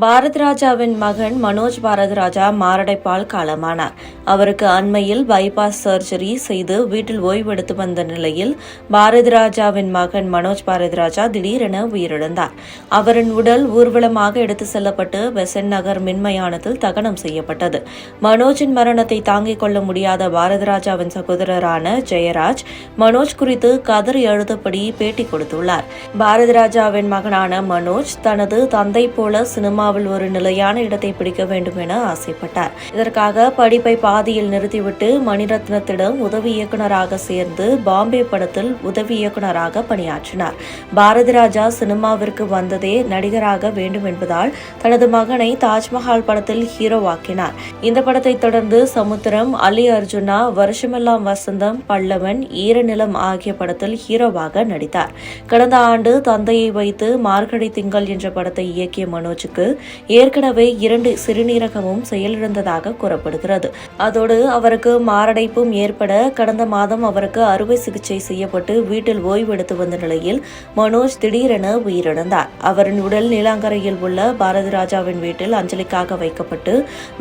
பாரதிராஜாவின் மகன் மனோஜ் பாரதிராஜா மாரடைப்பால் காலமானார். அவருக்கு அண்மையில் பைபாஸ் சர்ஜரி செய்து வீட்டில் ஓய்வெடுத்து வந்த நிலையில் பாரதிராஜாவின் மகன் மனோஜ் பாரதிராஜா திடீரென உயிரிழந்தார். அவரின் உடல் ஊர்வலமாக எடுத்து செல்லப்பட்டு பெசன்ட் நகர் மின்மயானத்தில் தகனம் செய்யப்பட்டது. மனோஜின் மரணத்தை தாங்கிக் கொள்ள முடியாத பாரதிராஜாவின் சகோதரரான ஜெயராஜ் மனோஜ் குறித்து கதறி அழுதபடி பேட்டி கொடுத்துள்ளார். பாரதிராஜாவின் மகனான மனோஜ் தனது தந்தை போல சினிமாவில் ஒரு நிலையான இடத்தை பிடிக்க வேண்டும் என ஆசைப்பட்டார். இதற்காக படிப்பை பாதியில் நிறுத்திவிட்டு மணிரத்னத்திடம் உதவி இயக்குநராக சேர்ந்து பாம்பே படத்தில் உதவி இயக்குநராக பணியாற்றினார். பாரதிராஜா சினிமாவிற்கு வந்ததே நடிகராக வேண்டும் என்பதால் தனது மகனை தாஜ்மஹால் படத்தில் ஹீரோவாக்கினார். இந்த படத்தை தொடர்ந்து சமுத்திரம், அல்லி அர்ஜுனா, வருஷமெல்லாம் வசந்தம், பல்லவன், ஈரநிலம் ஆகிய படத்தில் ஹீரோவாக நடித்தார். கடந்த ஆண்டு தந்தையை வைத்து மார்கழி திங்கள் என்ற படத்தை இயக்கிய மனோஜுக்கு ஏற்கனவே 2 சிறுநீரகமும் செயலிழந்ததாக கூறப்படுகிறது. அதோடு அவருக்கு மாரடைப்பும் ஏற்பட கடந்த மாதம் அவருக்கு அறுவை சிகிச்சை செய்யப்பட்டு வீட்டில் ஓய்வெடுத்து வந்த நிலையில் மனோஜ் திடீரென உயிரிழந்தார். அவரின் உடல் நீலாங்கரையில் உள்ள பாரதிராஜாவின் வீட்டில் அஞ்சலிக்காக வைக்கப்பட்டு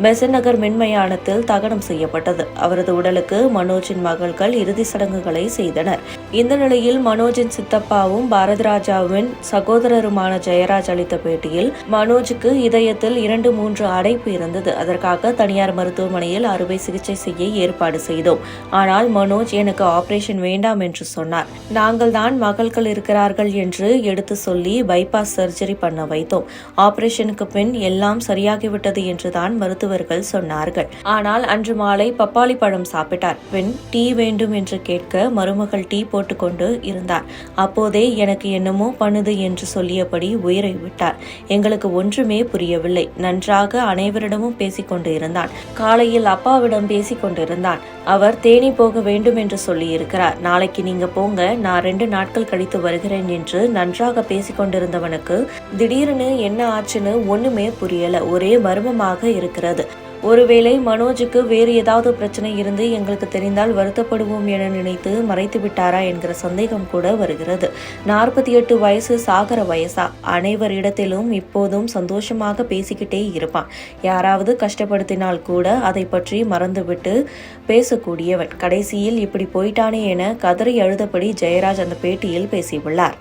பெசன்ட் நகர் மின்மயானத்தில் தகனம் செய்யப்பட்டது. அவரது உடலுக்கு மனோஜின் மகள்கள் இறுதி சடங்குகளை செய்தனர். இந்த நிலையில் மனோஜின் சித்தப்பாவும் பாரதிராஜாவின் சகோதரருமான ஜெயராஜ் அளித்த பேட்டியில் மனோஜுக்கு இதயத்தில் 2-3 அடைப்பு இருந்தது. அதற்காக தனியார் மருத்துவமனையில் அறுவை சிகிச்சை செய்ய ஏற்பாடு செய்தோம். ஆனால் மனோஜ் எனக்கு ஆபரேஷன் வேண்டாம் என்று சொன்னார். நாங்கள் தான் மகள்கள் இருக்கிறார்கள் என்று எடுத்து சொல்லி பைபாஸ் சர்ஜரி பண்ண வைத்தோம். ஆபரேஷனுக்கு பின் எல்லாம் சரியாகிவிட்டது என்றுதான் மருத்துவர்கள் சொன்னார்கள். ஆனால் அன்று மாலை பப்பாளி பழம் சாப்பிட்டார். பின் டீ வேண்டும் என்று கேட்க மருமகள் டீ போட்டுக்கொண்டு இருந்தார். அப்போதே எனக்கு என்னமோ பண்ணுது என்று சொல்லியபடி உயிரை விட்டார். எங்களுக்கு ஒன்றுமே புரியவில்லை. நன்றாக அனைவரிடமும் பேசிக் கொண்டு இருந்தான். காலையில் அப்பாவிடம் பேசிக் கொண்டிருந்தான். அவர் தேனி போக வேண்டும் என்று சொல்லியிருக்கிறார். நாளைக்கு நீங்க போங்க, நான் 2 நாட்கள் கழித்து வருகிறேன் என்று நன்றாக பேசிக் கொண்டிருந்தவனுக்கு திடீர்னு என்ன ஆச்சுன்னு ஒண்ணுமே புரியல. ஒரே மர்மமாக இருக்கிறது. ஒருவேளை மனோஜுக்கு வேறு ஏதாவது பிரச்சனை இருந்து எங்களுக்கு தெரிந்தால் வருத்தப்படுவோம் என நினைத்து மறைத்து விட்டாரா என்கிற சந்தேகம் கூட வருகிறது. 48 வயசு சாகர வயசா? அனைவர் இடத்திலும் இப்போதும் சந்தோஷமாக பேசிக்கிட்டே இருப்பான். யாராவது கஷ்டப்படுத்தினால் கூட அதை பற்றி மறந்துவிட்டு பேசக்கூடியவன். கடைசியில் இப்படி போயிட்டானே என கதறி அழுதபடி ஜெயராஜ் அந்த பேட்டியில் பேசியுள்ளார்.